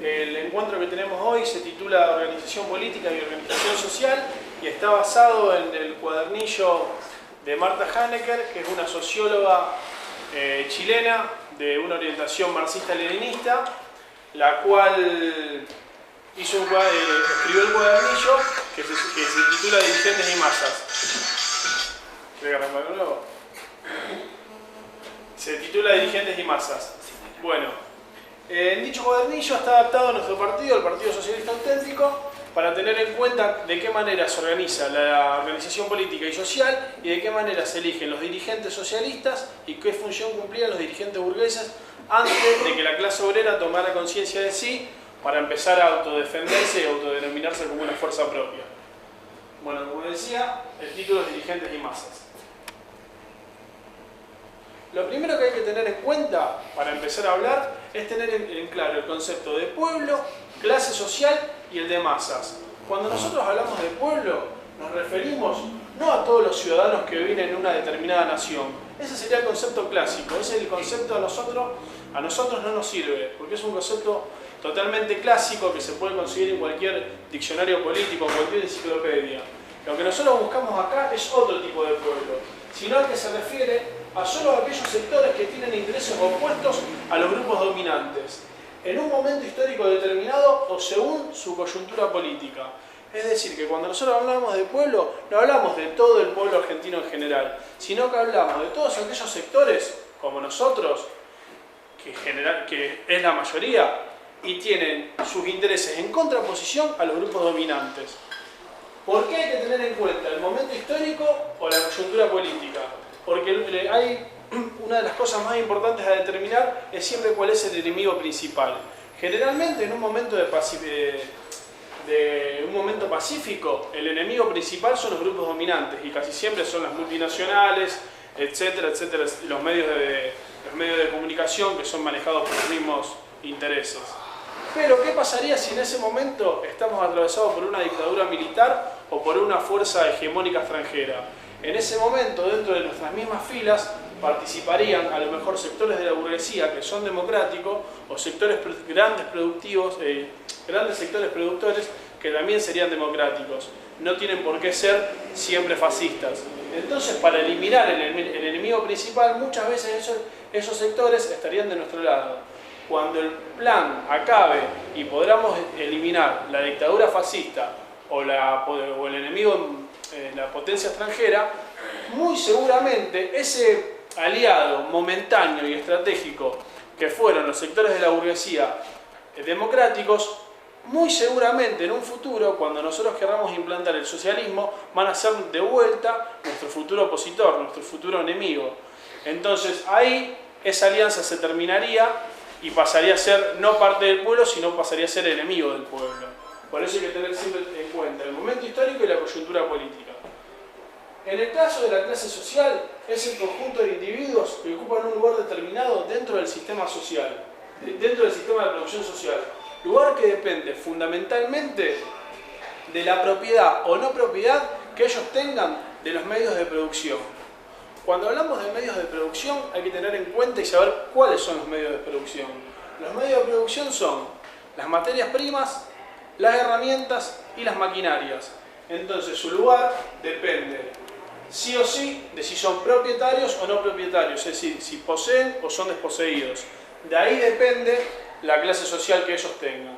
El encuentro que tenemos hoy se titula Organización Política y Organización Social y está basado en el cuadernillo de Marta Hanecker, que es una socióloga chilena de una orientación marxista-leninista, la cual escribió el cuadernillo que se titula Dirigentes y Masas. ¿Querés que arranque de nuevo? Se titula Dirigentes y Masas. Bueno. En dicho cuadernillo está adaptado a nuestro partido, el Partido Socialista Auténtico, para tener en cuenta de qué manera se organiza la organización política y social y de qué manera se eligen los dirigentes socialistas y qué función cumplían los dirigentes burgueses antes de que la clase obrera tomara conciencia de sí para empezar a autodefenderse y autodenominarse como una fuerza propia. Bueno, como decía, el título es Dirigentes y Masas. Lo primero que hay que tener en cuenta para empezar a hablar es tener en claro el concepto de pueblo, clase social y el de masas. Cuando nosotros hablamos de pueblo, nos referimos no a todos los ciudadanos que viven en una determinada nación. Ese sería el concepto clásico, ese es el concepto a nosotros no nos sirve, porque es un concepto totalmente clásico que se puede conseguir en cualquier diccionario político, en cualquier enciclopedia. Lo que nosotros buscamos acá es otro tipo de pueblo, sino al que se refiere a solo aquellos sectores que tienen intereses opuestos a los grupos dominantes, en un momento histórico determinado o según su coyuntura política. Es decir, que cuando nosotros hablamos de pueblo, no hablamos de todo el pueblo argentino en general, sino que hablamos de todos aquellos sectores, como nosotros, que es la mayoría, y tienen sus intereses en contraposición a los grupos dominantes. ¿Por qué hay que tener en cuenta el momento histórico o la coyuntura política? Porque hay una de las cosas más importantes a determinar es siempre cuál es el enemigo principal. Generalmente en un momento pacífico, el enemigo principal son los grupos dominantes y casi siempre son las multinacionales, etcétera, etcétera, los medios de comunicación que son manejados por los mismos intereses. Pero ¿qué pasaría si en ese momento estamos atravesados por una dictadura militar o por una fuerza hegemónica extranjera? En ese momento, dentro de nuestras mismas filas, participarían a lo mejor sectores de la burguesía que son democráticos o grandes sectores productores que también serían democráticos. No tienen por qué ser siempre fascistas. Entonces, para eliminar el enemigo principal, muchas veces esos sectores estarían de nuestro lado. Cuando el plan acabe y podamos eliminar la dictadura fascista o el enemigo, la potencia extranjera, muy seguramente ese aliado momentáneo y estratégico que fueron los sectores de la burguesía democráticos, muy seguramente en un futuro, cuando nosotros queramos implantar el socialismo, van a ser de vuelta nuestro futuro opositor, nuestro futuro enemigo. Entonces ahí esa alianza se terminaría y pasaría a ser no parte del pueblo, sino pasaría a ser enemigo del pueblo. Por eso hay que tener siempre en cuenta el momento histórico y la coyuntura política. En el caso de la clase social, es el conjunto de individuos que ocupan un lugar determinado dentro del sistema social, dentro del sistema de producción social. Lugar que depende fundamentalmente de la propiedad o no propiedad que ellos tengan de los medios de producción. Cuando hablamos de medios de producción hay que tener en cuenta y saber cuáles son los medios de producción. Los medios de producción son las materias primas, las herramientas y las maquinarias. Entonces su lugar depende sí o sí de si son propietarios o no propietarios, es decir, si poseen o son desposeídos. De ahí depende la clase social que ellos tengan.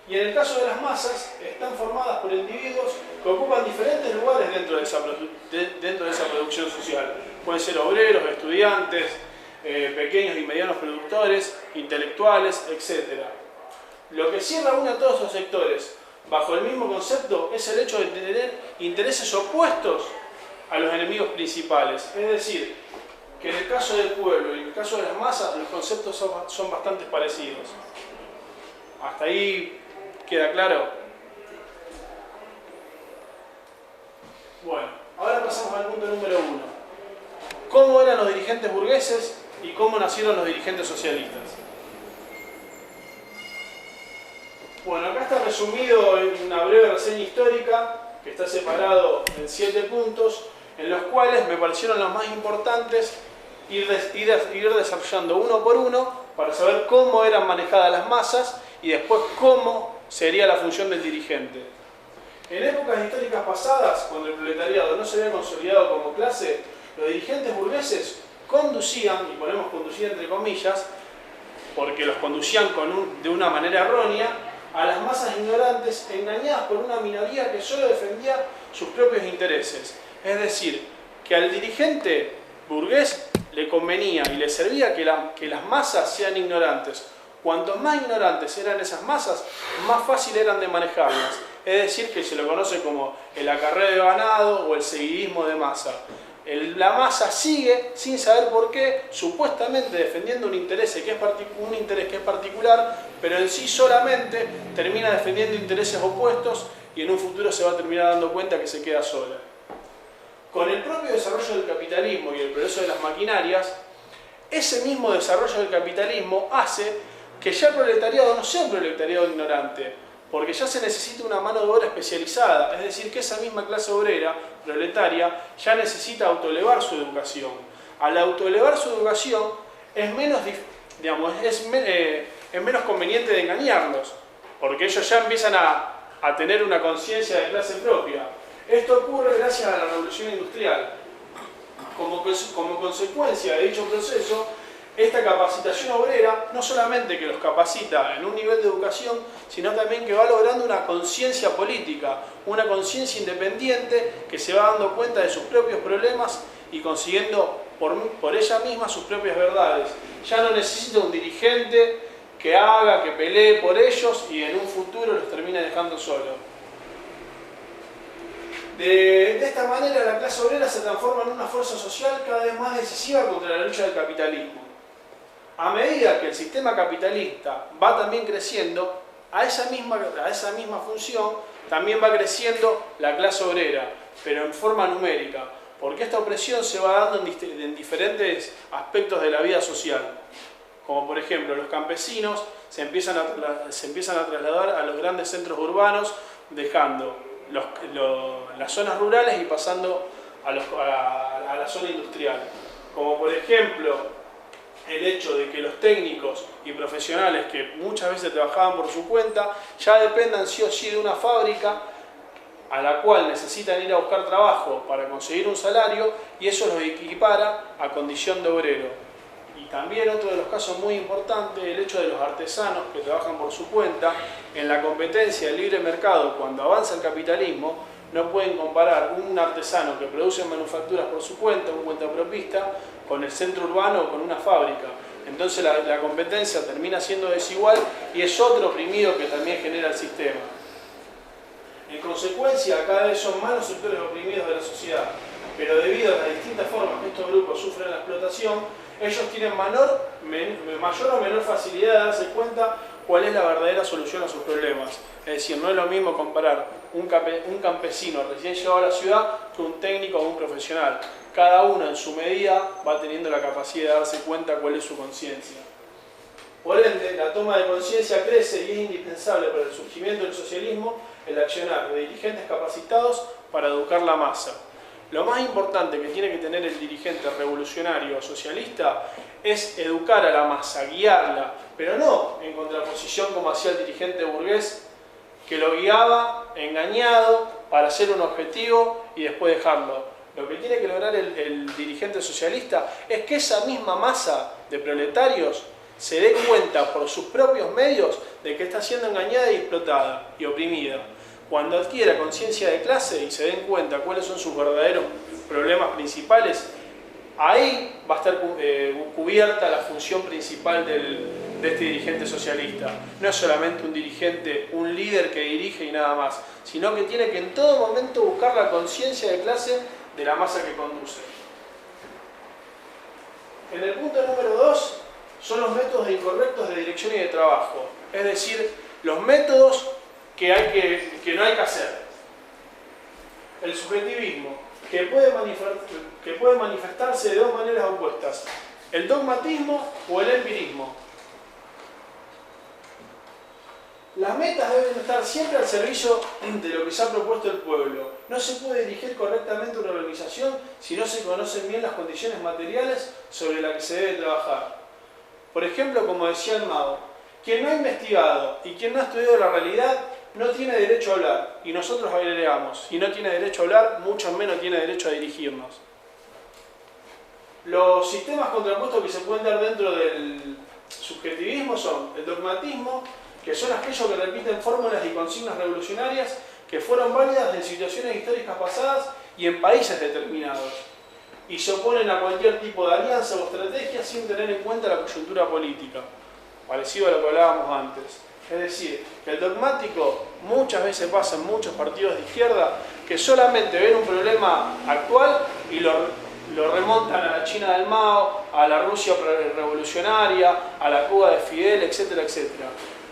Y en el caso de las masas, están formadas por individuos que ocupan diferentes lugares dentro de esa producción social. Pueden ser obreros, estudiantes, pequeños y medianos productores, intelectuales, etc. Lo que sí reúne a todos estos sectores bajo el mismo concepto es el hecho de tener intereses opuestos a los enemigos principales. Es decir, que en el caso del pueblo y en el caso de las masas los conceptos son bastante parecidos. ¿Hasta ahí queda claro? Bueno, ahora pasamos al punto número 1. ¿Cómo eran los dirigentes burgueses y cómo nacieron los dirigentes socialistas? Bueno, acá está resumido en una breve reseña histórica que está separado en 7 puntos, en los cuales me parecieron los más importantes ir desarrollando uno por uno para saber cómo eran manejadas las masas y después cómo sería la función del dirigente. En épocas históricas pasadas, cuando el proletariado no se había consolidado como clase, los dirigentes burgueses conducían, y ponemos conducir entre comillas, porque los conducían de una manera errónea, a las masas ignorantes engañadas por una minoría que solo defendía sus propios intereses. Es decir, que al dirigente burgués le convenía y le servía que las masas sean ignorantes. Cuanto más ignorantes eran esas masas, más fácil eran de manejarlas. Es decir, que se lo conoce como el acarreo de ganado o el seguidismo de masa. La masa sigue sin saber por qué, supuestamente defendiendo un interés que es particular, pero en sí solamente termina defendiendo intereses opuestos y en un futuro se va a terminar dando cuenta que se queda sola. Con el propio desarrollo del capitalismo y el progreso de las maquinarias, ese mismo desarrollo del capitalismo hace que ya el proletariado no sea un proletariado ignorante, porque ya se necesita una mano de obra especializada, es decir, que esa misma clase obrera, proletaria, ya necesita autoelevar su educación. Al autoelevar su educación es menos conveniente de engañarlos, porque ellos ya empiezan a tener una conciencia de clase propia. Esto ocurre gracias a la revolución industrial. Como consecuencia de dicho proceso, esta capacitación obrera no solamente que los capacita en un nivel de educación, sino también que va logrando una conciencia política, una conciencia independiente que se va dando cuenta de sus propios problemas y consiguiendo por ella misma sus propias verdades. Ya no necesita un dirigente que haga, que pelee por ellos y en un futuro los termine dejando solos. De esta manera la clase obrera se transforma en una fuerza social cada vez más decisiva contra la lucha del capitalismo. A medida que el sistema capitalista va también creciendo, a esa misma función también va creciendo la clase obrera, pero en forma numérica, porque esta opresión se va dando en diferentes aspectos de la vida social. Como por ejemplo, los campesinos se empiezan a trasladar a los grandes centros urbanos, dejando las zonas rurales y pasando a la zona industrial. Como por ejemplo, el hecho de que los técnicos y profesionales que muchas veces trabajaban por su cuenta ya dependan sí o sí de una fábrica a la cual necesitan ir a buscar trabajo para conseguir un salario, y eso los equipara a condición de obrero. Y también otro de los casos muy importantes, el hecho de los artesanos que trabajan por su cuenta. En la competencia del libre mercado, cuando avanza el capitalismo, no pueden comparar un artesano que produce manufacturas por su cuenta, un cuentapropista, con el centro urbano o con una fábrica. Entonces la competencia termina siendo desigual y es otro oprimido que también genera el sistema. En consecuencia, cada vez son más los sectores oprimidos de la sociedad, pero debido a las distintas formas que estos grupos sufren la explotación, ellos tienen mayor o menor facilidad de darse cuenta cuál es la verdadera solución a sus problemas. Es decir, no es lo mismo comparar un campesino recién llegado a la ciudad que un técnico o un profesional. Cada uno en su medida va teniendo la capacidad de darse cuenta cuál es su conciencia. Por ende, la toma de conciencia crece y es indispensable para el surgimiento del socialismo el accionar de dirigentes capacitados para educar la masa. Lo más importante que tiene que tener el dirigente revolucionario o socialista es educar a la masa, guiarla, pero no en contraposición como hacía el dirigente burgués, que lo guiaba engañado para hacer un objetivo y después dejarlo. Lo que tiene que lograr el dirigente socialista es que esa misma masa de proletarios se dé cuenta por sus propios medios de que está siendo engañada y explotada y oprimida. Cuando adquiera conciencia de clase y se den cuenta cuáles son sus verdaderos problemas principales, ahí va a estar cubierta la función principal de este dirigente socialista. No es solamente un dirigente, un líder que dirige y nada más, sino que tiene que en todo momento buscar la conciencia de clase de la masa que conduce. En el punto número 2 son los métodos incorrectos de dirección y de trabajo, es decir, los métodos que no hay que hacer. El subjetivismo, que puede manifestarse de dos maneras opuestas: el dogmatismo o el empirismo. Las metas deben estar siempre al servicio de lo que se ha propuesto el pueblo. No se puede dirigir correctamente una organización si no se conocen bien las condiciones materiales sobre las que se debe trabajar. Por ejemplo, como decía el Mao, quien no ha investigado y quien no ha estudiado la realidad no tiene derecho a hablar. Y nosotros agregamos, si no tiene derecho a hablar, mucho menos tiene derecho a dirigirnos. Los sistemas contrapuestos que se pueden dar dentro del subjetivismo son el dogmatismo, que son aquellos que repiten fórmulas y consignas revolucionarias que fueron válidas en situaciones históricas pasadas y en países determinados, y se oponen a cualquier tipo de alianza o estrategia sin tener en cuenta la coyuntura política, parecido a lo que hablábamos antes. Es decir, que el dogmático muchas veces pasa en muchos partidos de izquierda que solamente ven un problema actual y lo remontan a la China del Mao, a la Rusia revolucionaria, a la Cuba de Fidel, etcétera, etcétera.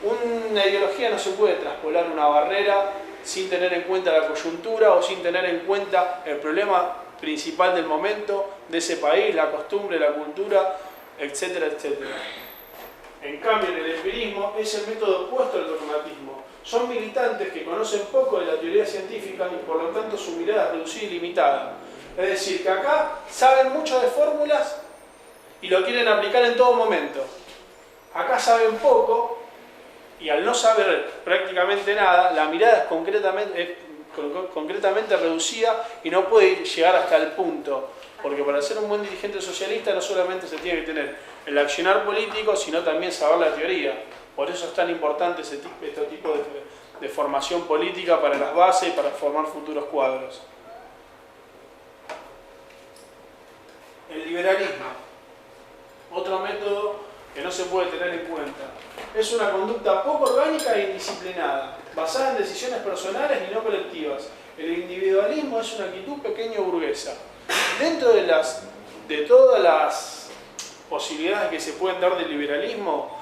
Una ideología no se puede traspolar una barrera sin tener en cuenta la coyuntura o sin tener en cuenta el problema principal del momento de ese país, la costumbre, la cultura, etcétera, etcétera. En cambio, en el empirismo es el método opuesto al dogmatismo. Son militantes que conocen poco de la teoría científica y por lo tanto su mirada es reducida y limitada. Es decir, que acá saben mucho de fórmulas y lo quieren aplicar en todo momento. Acá saben poco y al no saber prácticamente nada, la mirada es concretamente reducida y no puede llegar hasta el punto. Porque para ser un buen dirigente socialista no solamente se tiene que tener el accionar político, sino también saber la teoría. Por eso es tan importante este tipo de formación política para las bases y para formar futuros cuadros. El liberalismo, otro método que no se puede tener en cuenta. Es una conducta poco orgánica e indisciplinada, basada en decisiones personales y no colectivas. El individualismo es una actitud pequeño burguesa. Dentro de todas las posibilidades que se pueden dar del liberalismo,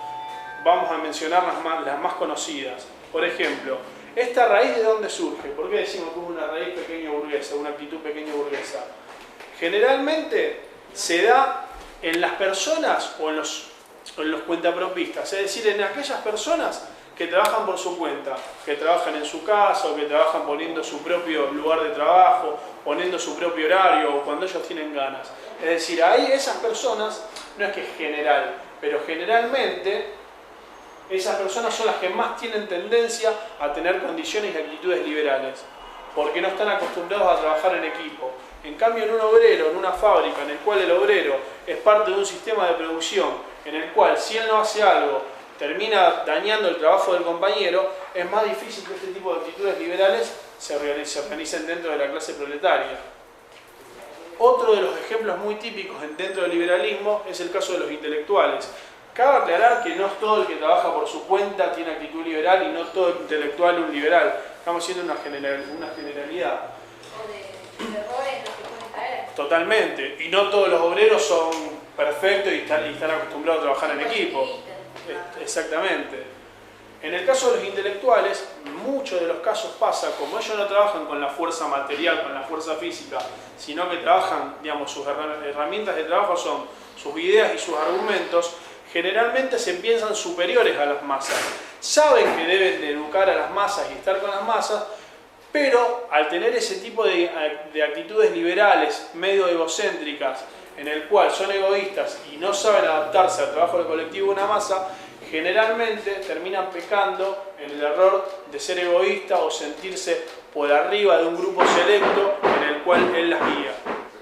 vamos a mencionar las más conocidas. Por ejemplo, ¿esta raíz de dónde surge? ¿Por qué decimos que es una raíz pequeño burguesa, una actitud pequeño burguesa? Generalmente se da en las personas o en los cuentapropistas, es decir, en aquellas personas que trabajan por su cuenta, que trabajan en su casa o que trabajan poniendo su propio lugar de trabajo, poniendo su propio horario o cuando ellos tienen ganas. Es decir, ahí esas personas, no es que es general, pero generalmente esas personas son las que más tienen tendencia a tener condiciones y actitudes liberales, porque no están acostumbrados a trabajar en equipo. En cambio, en un obrero, en una fábrica, en el cual el obrero es parte de un sistema de producción, en el cual si él no hace algo, termina dañando el trabajo del compañero, es más difícil que este tipo de actitudes liberales se organicen dentro de la clase proletaria. Otro de los ejemplos muy típicos dentro del liberalismo es el caso de los intelectuales. Cabe aclarar que no es todo el que trabaja por su cuenta tiene actitud liberal y no todo intelectual es un liberal. Estamos haciendo una generalidad. O de errores los que pueden caer. Totalmente. Y no todos los obreros son perfectos y están acostumbrados a trabajar en equipo. Exactamente. En el caso de los intelectuales, muchos de los casos pasa, como ellos no trabajan con la fuerza material, con la fuerza física, sino que trabajan, digamos, sus herramientas de trabajo son sus ideas y sus argumentos, generalmente se piensan superiores a las masas. Saben que deben de educar a las masas y estar con las masas, pero al tener ese tipo de actitudes liberales, medio egocéntricas, en el cual son egoístas y no saben adaptarse al trabajo del colectivo de una masa, generalmente terminan pecando en el error de ser egoísta o sentirse por arriba de un grupo selecto en el cual él las guía.